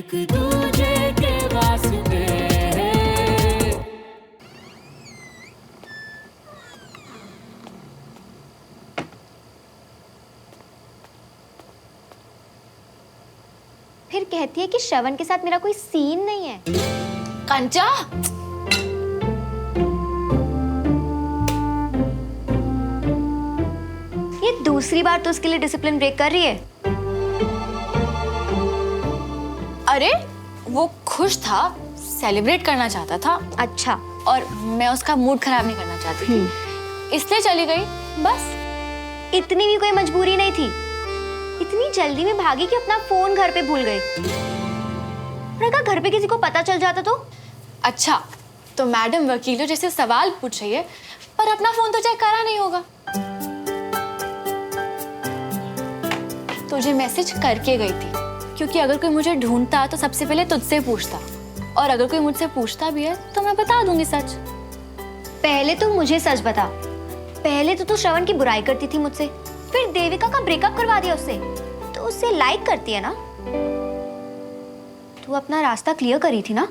एक दूजे के वास्ते। फिर कहती है कि श्रवण के साथ मेरा कोई सीन नहीं है। कंचा, ये दूसरी बार तो उसके लिए डिसिप्लिन ब्रेक कर रही है। अरे वो खुश था, सेलिब्रेट करना चाहता था। अच्छा, और मैं उसका मूड खराब नहीं करना चाहती थी, इसलिए चली गई बस। इतनी भी कोई मजबूरी नहीं थी। इतनी जल्दी में भागी कि अपना फोन घर पे भूल गई। और अगर घर पे किसी को पता चल जाता तो? अच्छा, तो मैडम वकीलों जैसे सवाल पूछ रही है, पर अपना फोन तो चेक करा नहीं होगा। तुझे मैसेज करके गई थी, क्योंकि अगर कोई मुझे ढूंढता तो सबसे पहले तुझसे पूछता, और अगर कोई मुझसे पूछता भी है तो मैं बता दूंगी सच। पहले तो मुझे सच बता। पहले तो तू श्रवण की बुराई करती थी मुझसे, फिर देविका का ब्रेकअप करवा दिया उससे, तो उससे लाइक करती है ना? तू अपना रास्ता क्लियर करी थी ना?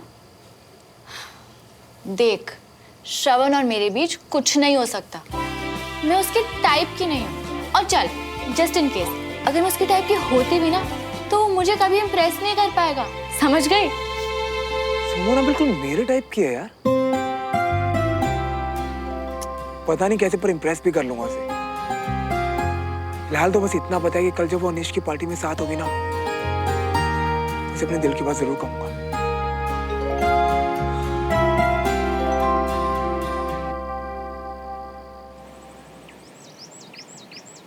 देख, श्रवण और मेरे बीच कुछ नहीं हो सकता। मैं उसके टाइप की नहीं हूँ। और चल, जस्ट इन केस अगर मैं उसके टाइप की होती भी ना, तो वो मुझे कभी इम्प्रेस नहीं कर पाएगा, समझ गई? सुमोना बिल्कुल मेरे टाइप की है यार। पता नहीं कैसे पर इम्प्रेस भी कर लूंगा उसे। फिलहाल तो बस इतना पता है कि कल जब वो अनिश की पार्टी में साथ होगी ना, उसे अपने दिल की बात जरूर कहूंगा।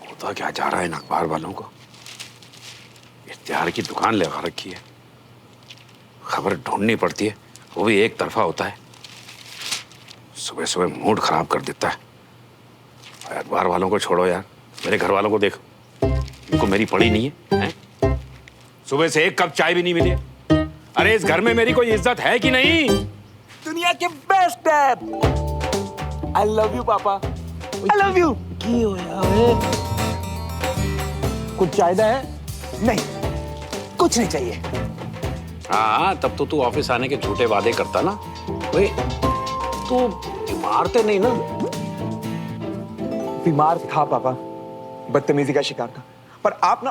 होता क्या जा रहा है इन अखबार वालों को? इश्तिहार की दुकान लगा रखी है, खबर ढूंढनी पड़ती है, वो भी एक तरफा होता है। सुबह सुबह मूड खराब कर देता है। अखबार वालों को छोड़ो यार, मेरे घर वालों को देखो, इनको मेरी पड़ी नहीं है, हैं? सुबह से एक कप चाय भी नहीं मिली है। अरे इस घर में मेरी कोई इज्जत है कि नहीं? दुनिया के best dad. I love you papa. I love you. की हो यार? कुछ चाहता है? नहीं, कुछ नहीं चाहिए। हाँ, तब तो तू ऑफिस आने के झूठे वादे करता ना। वही तू बीमार तो नहीं ना? बीमार था पापा, बदतमीजी का शिकार था। पर आप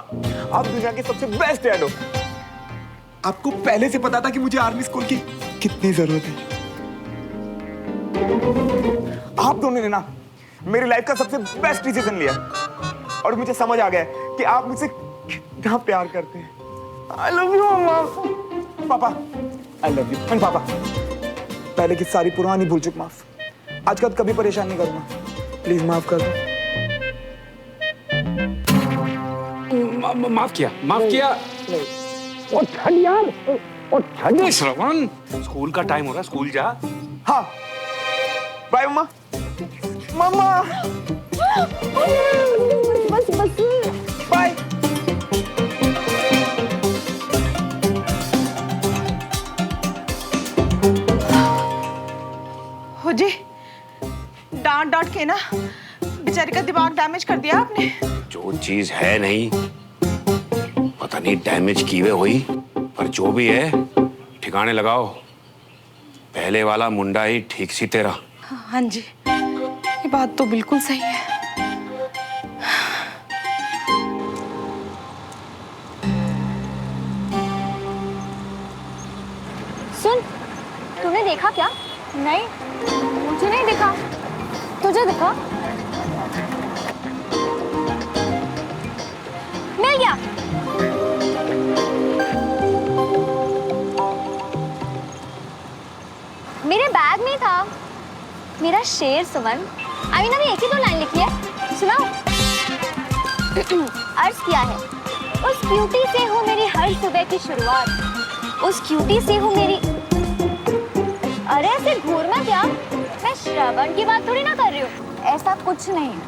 दुनिया के सबसे बेस्ट डैड हो। आपको पहले से पता था कि मुझे आर्मी स्कूल की कितनी जरूरत है। आप दोनों ने ना मेरी लाइफ का सबसे बेस्ट डिसीजन लिया, और मुझे समझ आ गया कि आप मुझसे कितना प्यार करते हैं। आई लव यू मम्मा। पापा, आई लव यू। एंड पापा, पहले की सारी पुरानी भूल चुक माफ। आज का कभी परेशान नहीं करूंगा। प्लीज माफ कर दो। माफ किया, माफ किया। ओ ठंड यार, ओ ठंड। श्रवण, स्कूल का टाइम हो रहा है, स्कूल जा। हाँ, बाय मम्मा। मम्मा, बस बस, बाय। हो जी, डांट डांट के ना बेचारी का दिमाग डैमेज कर दिया आपने। जो चीज है नहीं, पता नहीं डैमेज की हुई हुई, पर जो भी है ठिकाने लगाओ। पहले वाला मुंडा ही ठीक सी तेरा। हाँ जी, ये बात तो बिल्कुल सही है। सुन, तूने देखा क्या? नहीं, मुझे नहीं दिखा। तुझे दिखा? मिल गया। मेरे बैग में था। मेरा शेर सुमन। अभी ना एक ही तो लाइन लिखी है, सुनाओ। अर्ज किया है, उस क्यूटी से हो मेरी हर सुबह की शुरुआत, उस क्यूटी से हो मेरी। अरे ऐसे घूर मत यार, मैं श्रवण की बात थोड़ी ना कर रही हूँ। ऐसा कुछ नहीं है,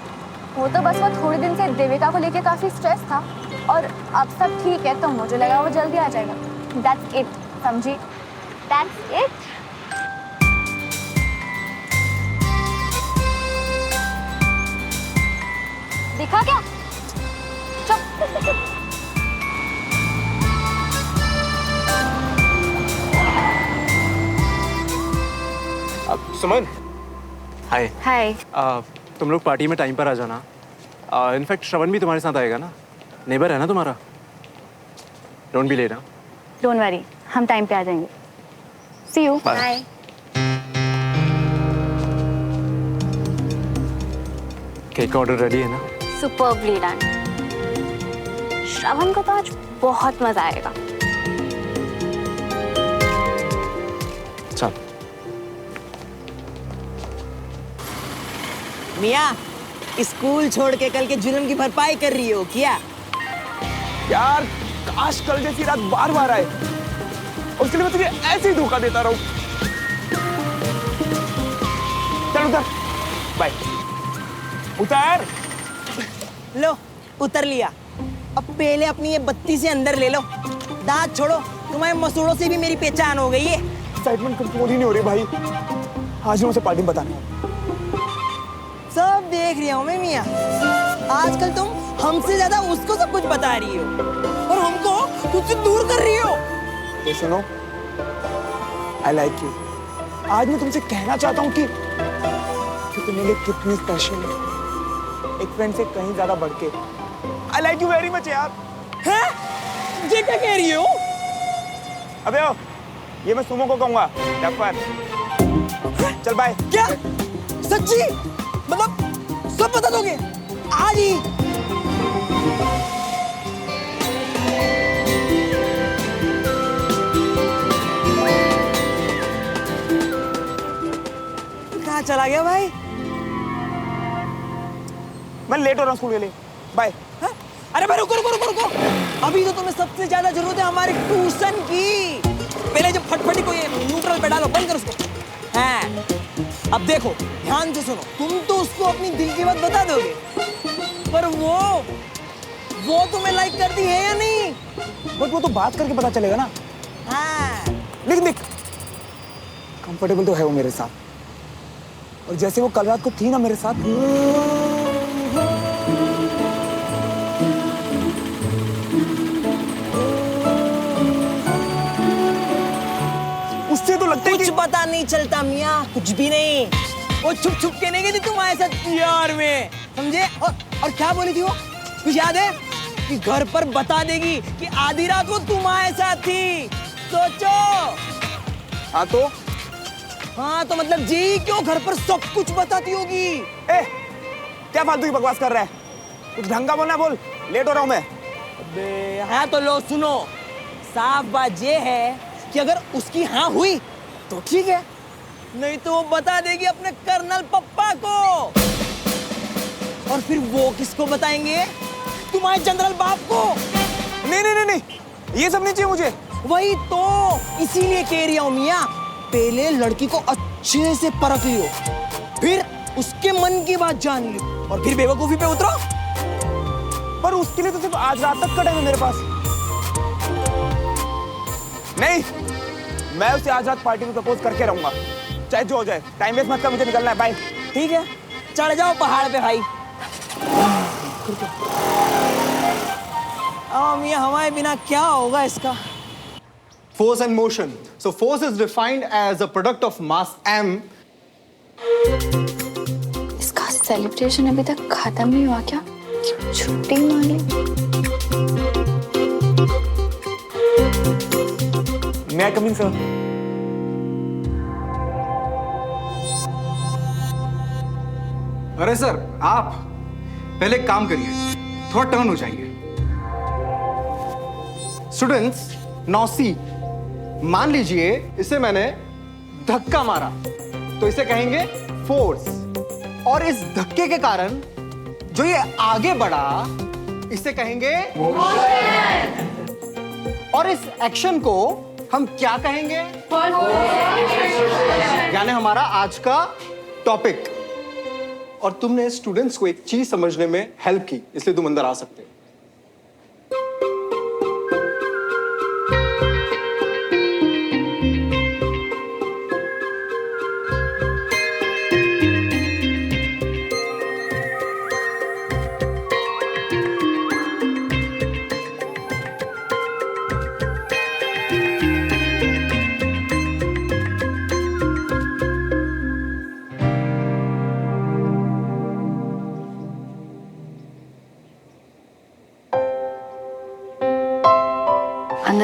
वो तो बस वो थोड़े दिन से देविका को लेके काफी स्ट्रेस था, और अब सब ठीक है, तो मुझे लगा वो जल्दी आ जाएगा। That's it, समझी? That's it? दिखा क्या? चुप। सुमन हाय। हाय। तुम लोग पार्टी में टाइम पर आ जाना। इनफैक्ट श्रवण भी तुम्हारे साथ आएगा ना, नेबर है ना तुम्हारा, don't be late. Don't worry, हम टाइम पे आ जाएंगे। See you. बाय। केक का ऑर्डर रेडी है ना? Superbly done. श्रवण को तो आज बहुत मजा आएगा। चल। मिया, स्कूल छोड़ के कल के जुर्म की भरपाई कर रही हो क्या? यार काश कल जैसी रात बार बार आए, उसके लिए मैं तुझे ऐसे ही धोखा देता रहूं। चल उतर, बाय। उतर। लो उतर लिया। अब पहले अपनी ये बत्ती से अंदर ले लो। दांत छोड़ो, तुम्हारे मसूड़ों से भी मेरी पहचान हो गई है। एक्साइटमेंट कंट्रोल ही नहीं हो रही भाई। आज मैं उसे पार्टी में बताना है। सब देख रही हूँ मैं मिया। आजकल तुम हमसे ज्यादा उसको सब कुछ बता रही हो और हमको खुद से दूर कर रही हो। तो सुनो, आई लाइक यू। आज मैं तुमसे कहना चाहता हूँ कि तुम्हें लिए कितनी स्पेशल है, एक फ्रेंड से कहीं ज्यादा बढ़ के। I like you very much यार। हैं? ये क्या कह रही हो? अबे ओ, ये मैं सुमो को कहूंगा। चल बाय। क्या सच्ची? मतलब सब बता दोगे आज ही? कहाँ चला गया भाई? मैं लेट हो रहा हूँ स्कूल के लिए। बाय। हाँ? अरे भाई रुको रुको रुको रुको, अभी तो तुम्हें सबसे ज्यादा जरूरत है हमारे ट्यूशन की। पहले जब फटफटी को ये न्यूट्रल पे डालो, बंद कर उसको। हाँ, अब देखो ध्यान से सुनो। तुम तो उसको अपनी दिल की बात बता दोगे, पर वो तुम्हें लाइक करती है या नहीं? बट वो तो बात करके पता चलेगा ना। हाँ। लेकिन देख, कंफर्टेबल तो है वो मेरे साथ, और जैसे वो कल रात को थी ना मेरे साथ, उससे तो लगता है कुछ कि पता नहीं चलता मियाँ, कुछ भी नहीं। वो छुप छुप के नहीं गई थी तुम्हारे साथ प्यार में, समझे? और क्या बोली थी वो, कुछ याद है? कि घर पर बता देगी कि आधी रात वो तुम्हारे साथ थी। सोचो। हाँ तो मतलब जी क्यों घर पर सब कुछ बताती होगी? ए, क्या फालतू की बकवास कर रहा है? कुछ ढंग का बोलना बोल, लेट हो रहा हूं मैं। अबे हाँ तो लो सुनो, साफ बात ये है कि अगर उसकी हाँ हुई तो ठीक है, नहीं तो वो बता देगी अपने कर्नल पप्पा को। और फिर वो किसको बताएंगे? तुम्हारे जनरल बाप को। नहीं नहीं नहीं नहीं, ये सब नहीं चाहिए मुझे। वही तो इसीलिए कह रही हूँ मियाँ, पहले लड़की को अच्छे से परख लियो, फिर उसके मन की बात जान लियो, और फिर बेवकूफी पे उतरो। पर उसके लिए तो सिर्फ आज रात तक का टाइम है मेरे पास। नहीं, मैं उसे आज रात पार्टी में प्रपोज करके रहूंगा, चाहे जो हो जाए। टाइम वेस्ट मत कर, मुझे निकलना है। बाय। ठीक है, चढ़ जाओ पहाड़ पे भाई। मियाँ हमारे बिना क्या होगा इसका? Force and motion. So force is defined as a product of mass m. इसका सेलिब्रेशन अभी तक खत्म नहीं हुआ क्या? छुट्टी मार ली। May I come in, sir? अरे सर, आप पहले एक काम करिए, थोड़ा टर्न हो जाइए। स्टूडेंट्स, नौसी, मान लीजिए इसे मैंने धक्का मारा, तो इसे कहेंगे फोर्स, और इस धक्के के कारण जो ये आगे बढ़ा, इसे कहेंगे और इस एक्शन को हम क्या कहेंगे? यानी हमारा आज का टॉपिक। और तुमने स्टूडेंट्स को एक चीज समझने में हेल्प की, इसलिए तुम अंदर आ सकते हो।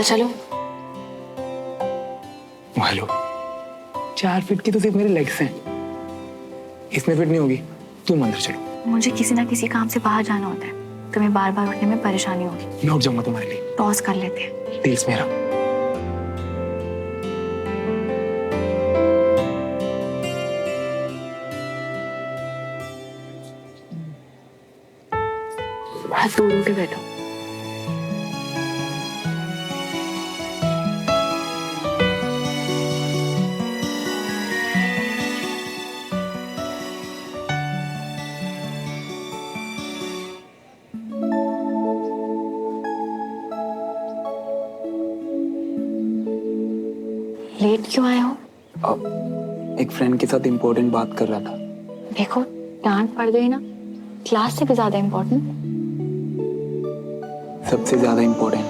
चलो। हेलो, 4 फीट की तो सिर्फ मेरे लेग्स हैं, इसमें फिट नहीं होगी। तुम अंदर चलो। मुझे किसी ना किसी काम से बाहर जाना होता है, तुम्हें बार बार उठने में परेशानी होगी। मैं उठ जाऊंगा तुम्हारे लिए। टॉस कर लेते हैं। डील्स मेरा। हाथ दूर होके बैठो। लेट क्यों आए हो? एक फ्रेंड के साथ इम्पोर्टेंट बात कर रहा था। देखो, डांट पड़ गई ना, क्लास से भी ज्यादा इम्पोर्टेंट। सबसे ज्यादा इम्पोर्टेंट।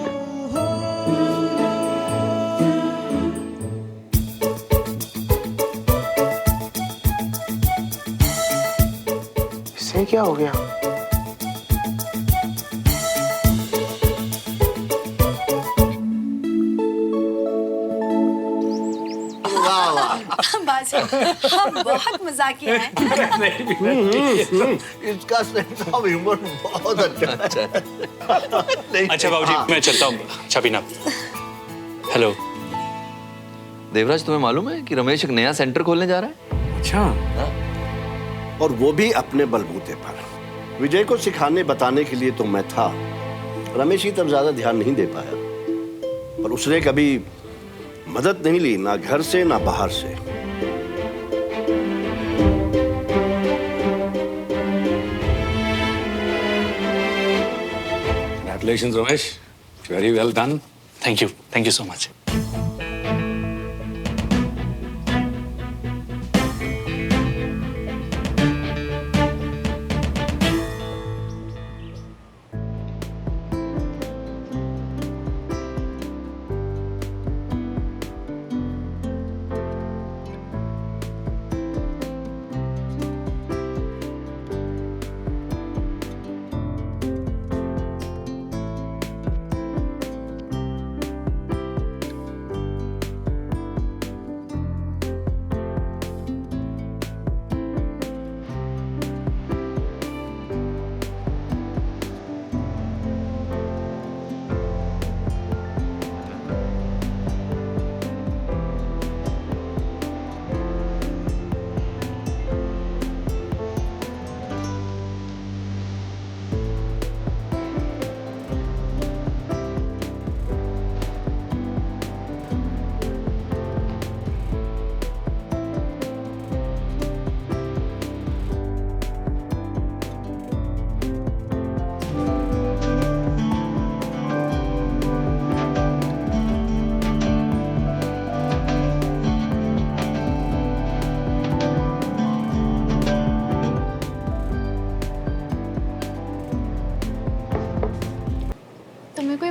इससे क्या हो गया? हम बहुत मजाकिया हैं। इसका सेंस ऑफ ह्यूमर बहुत अच्छा है। अच्छा बाबूजी, मैं चलता हूँ चाबी ना। हेलो देवराज, तुम्हें मालूम है कि रमेश एक नया सेंटर खोलने जा रहा है? अच्छा, और वो भी अपने बलबूते पर। विजय को सिखाने बताने के लिए तो मैं था, रमेश ही तब ज्यादा ध्यान नहीं दे पाया, पर उसने कभी मदद नहीं ली, ना घर से ना बाहर से। Congratulations, Ramesh. Very well done. Thank you so much.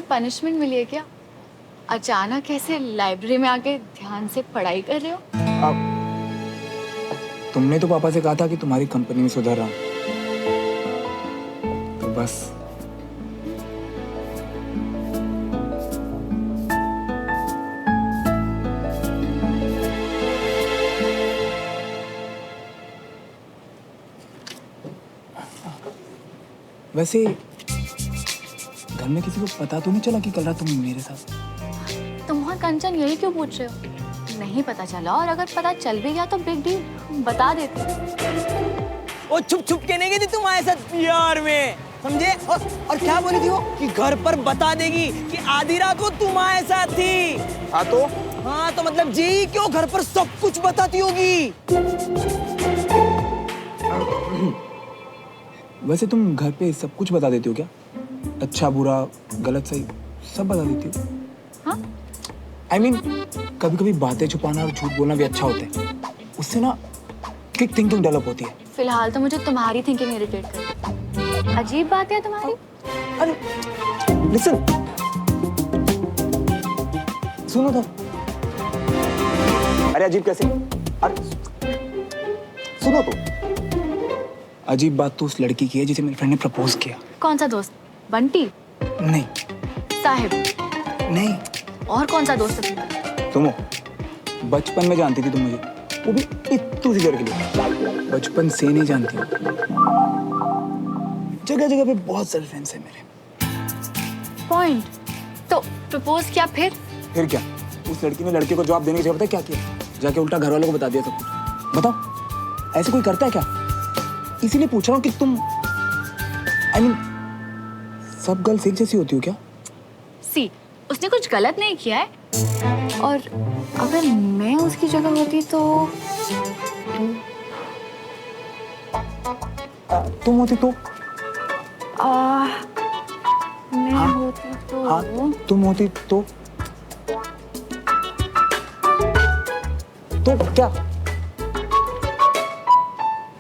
Punishment मिली है क्या? अचानक ऐसे लाइब्रेरी में आके ध्यान से पढ़ाई कर रहे हो? तुमने तो पापा से कहा था कि तुम्हारी कंपनी में सुधर रहा हूं, तो बस। वैसे घर में किसी को पता तो नहीं चला कि कल रात तुम मेरे साथ? तुम और कंचन यही क्यों पूछ रहे हो? नहीं पता चला, और अगर पता चल भी गया तो बिग डील, बता देते। वो छुप छुप के नहीं गई थी तुम्हारे साथ प्यार में, समझे? और क्या बोली थी वो कि घर पर बता देगी कि आधी रात वो तुम्हारे साथ थी। हाँ तो मतलब जी क्यों घर पर सब कुछ बताती होगी। वैसे तुम घर पे सब कुछ बता देती हो क्या? अच्छा बुरा गलत सही सब बता देती हो? हाँ? I mean, कभी कभी बातें छुपाना और झूठ बोलना भी अच्छा होता है, उससे ना क्विक थिंकिंग डेवलप होती है। फिलहाल तो मुझे तुम्हारी थिंकिंग इरिटेट कर। अजीब बात है तुम्हारी। अरे लिसन, सुनो तो। अरे अजीब कैसे? अरे सुनो तो। अजीब बात तो उस लड़की की है जिसे मेरे फ्रेंड ने प्रपोज किया। कौन सा दोस्त? बंटी? नहीं। साहिब? नहीं। और कौन सा दोस्त है तुम्हारा? तुम हो, बचपन में जानती थी तुम मुझे, वो भी इतनी सी देर के लिए। बचपन से नहीं जानती हो। जगह जगह पे बहुत सारे फ्रेंड्स हैं मेरे। पॉइंट। तो प्रपोज किया फिर क्या? उस लड़की ने लड़के को जवाब देने की जगह पता है क्या किया? जाके उल्टा घर वालों को बता दिया सब कुछ। बताओ, ऐसे कोई करता है क्या? इसीलिए पूछ रहा हूँ कि तुम सब गर्ल्स एक जैसी होती हो क्या? सी, उसने कुछ गलत नहीं किया है, और अगर मैं उसकी जगह होती तो तुम होती तो? मैं होती तो? हाँ, तुम होती तो क्या?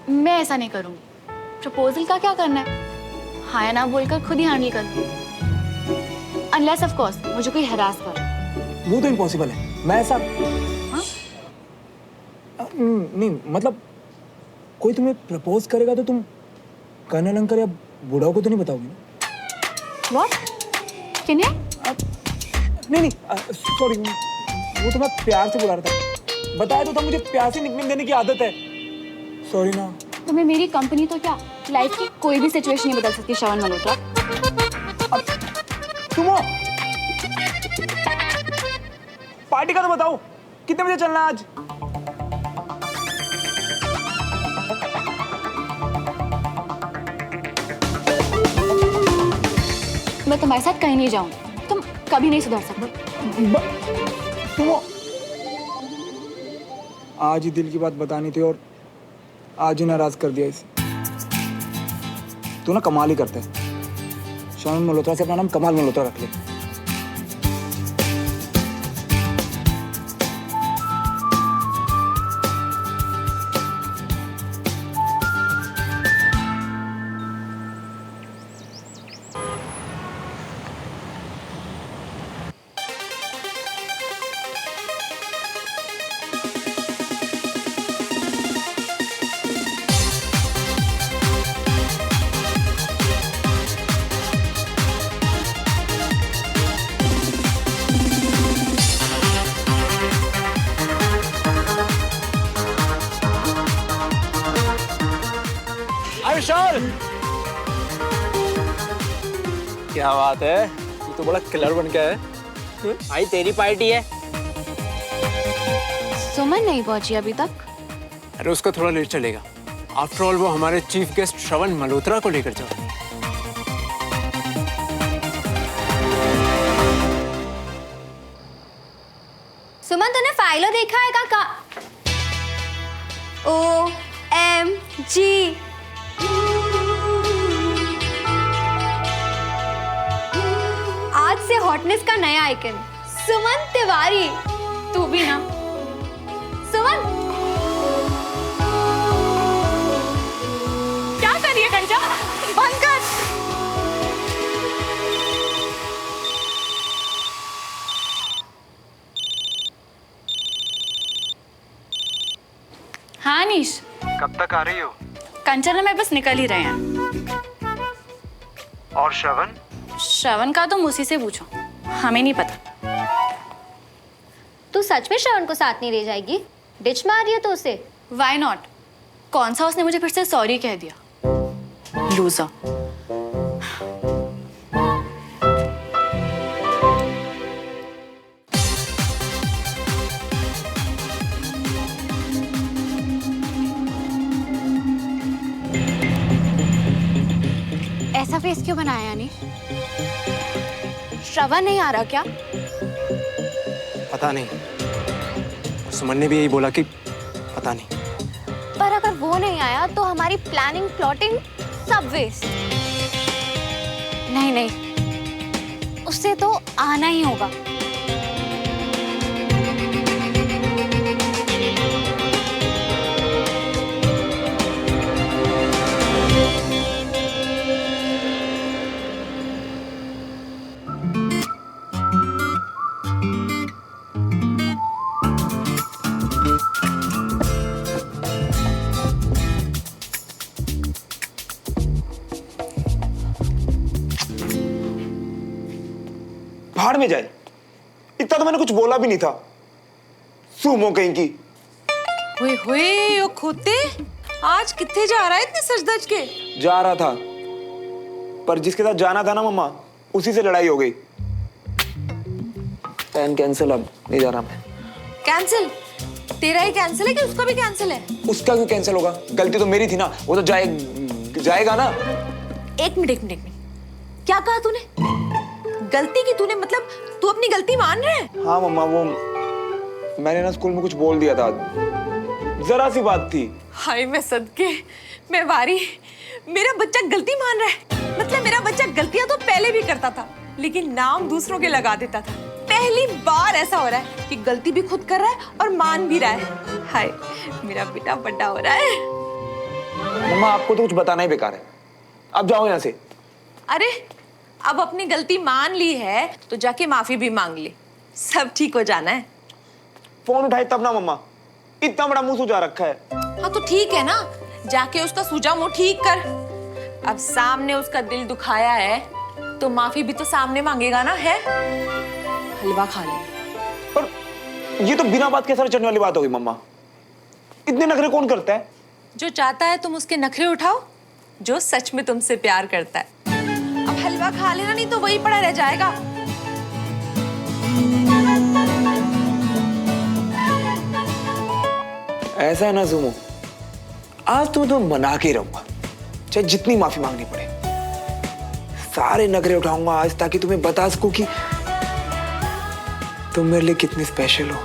मैं ऐसा नहीं करूंगी। प्रपोजल का क्या करना है, हाँ या ना बोलकर खुद ही हैंडल कर, अनलेस ऑफ कोर्स मुझे कोई हरास कर। वो तो इम्पॉसिबल है। मैं ऐसा नहीं, मतलब कोई तुम्हें प्रपोज करेगा तो तुम कर्नल अंकल या बुढ़ाओ को तो नहीं बताओगी ना? व्हाट? किन्हें? नहीं, सॉरी, वो तो मैं प्यार से बुला रहा था। बताया तो था मुझे प्यार से निकनेम देने की आदत है। सॉरी ना। तुम्हें मेरी कंपनी तो क्या, लाइफ की कोई भी सिचुएशन नहीं बदल सकती श्रवण मल्होत्रा। तुम हो? पार्टी का तो बताओ, कितने बजे चलना आज? मैं तुम्हारे साथ कहीं नहीं जाऊंगी, तुम कभी नहीं सुधर सकते। तुम हो? आज ही दिल की बात बतानी थी और आज ही नाराज कर दिया इसे। तू ना कमाल ही करता है। श्रवण मल्होत्रा से अपना नाम कमाल मल्होत्रा रख ले। विशाल, क्या बात है, तू तो बड़ा किलर बन गया है। भाई तेरी पार्टी है। सुमन नहीं पहुंची अभी तक? अरे उसका थोड़ा लेट चलेगा। आफ्टर ऑल वो हमारे चीफ गेस्ट श्रवण मल्होत्रा को लेकर जाओ। सुमन, तूने फाइलो देखा है का? OMG, आज से हॉटनेस का नया आइकन सुमन तिवारी। तू भी ना। सुमन, क्या कर रही है कंचा? बंद कर। हाँ निश, कब तक आ रही हो? कंचन और मैं बस निकल ही रहे हैं। और श्रवण? श्रवण का तुम उसी से पूछो, हमें नहीं पता। तू सच में श्रवण को साथ नहीं ले जाएगी? डिच मार रही है तो उसे। Why not? कौन सा उसने मुझे फिर से सॉरी कह दिया, लूजर। ऐसा फेस क्यों बनाया यानी? श्रवण नहीं आ रहा क्या? पता नहीं, सुमन ने भी यही बोला कि पता नहीं। पर अगर वो नहीं आया तो हमारी प्लानिंग प्लॉटिंग सब वेस्ट। नहीं नहीं, उससे तो आना ही होगा। भाड़ में जाए, इतना तो मैंने कुछ बोला भी नहीं था। सुमो कहीं की। हुए हुए ओ खोते, आज कितने जा रहा है इतने सज-धज के? जा रहा था, पर जिसके साथ जाना था ना मम्मा, उसी से लड़ाई हो गई। प्लान कैंसिल, अब नहीं जा रहा मैं। कैंसिल? तेरा ही कैंसिल है कि उसका भी कैंसिल है? उसका क्यों कैंसिल होगा? गलती तो मेरी थी ना, वो तो जाएगा ना। एक मिनट, क्या कहा तूने? गलती की तूने, मतलब तू अपनी गलती मान रहा है? हाँ मम्मा, वो मैंने ना स्कूल में कुछ बोल दिया था, जरा सी बात थी। हाय मैं सदके, मैं वारी, मेरा बच्चा गलती मान रहा है। मतलब मेरा बच्चा गलतियां तो पहले भी करता था, लेकिन नाम दूसरों के लगा देता था। पहली बार ऐसा हो रहा है कि गलती भी खुद कर रहा है और मान भी रहा है। हाय मेरा बेटा बड़ा हो रहा है। मम्मा आपको तो कुछ बताना ही बेकार है, अब जाओ यहाँ से। अरे अब अपनी गलती मान ली है तो जाके माफी भी मांग ले, सब ठीक हो जाना है। फोन उठाए तब ना मम्मा, इतना बड़ा मुंह सुजा रखा है। हाँ तो ठीक है ना, जाके उसका सूजा मुंह ठीक कर। अब सामने उसका दिल दुखाया है तो माफी भी तो सामने मांगेगा ना, है? हलवा खा ले। पर ये तो बिना बात के सर चढ़ने वाली बात होगी मम्मा। इतने नखरे कौन करता है? जो चाहता है तुम उसके नखरे उठाओ, जो सच में तुमसे प्यार करता है। अब हलवा खा लेना, नहीं तो वही पड़ा रह जाएगा। ऐसा है ना सुमो, आज तो मैं मना के रहूंगा, चाहे जितनी माफी मांगनी पड़े। सारे नखरे उठाऊंगा आज, ताकि तुम्हें बता सकूं कि तुम मेरे लिए कितनी स्पेशल हो।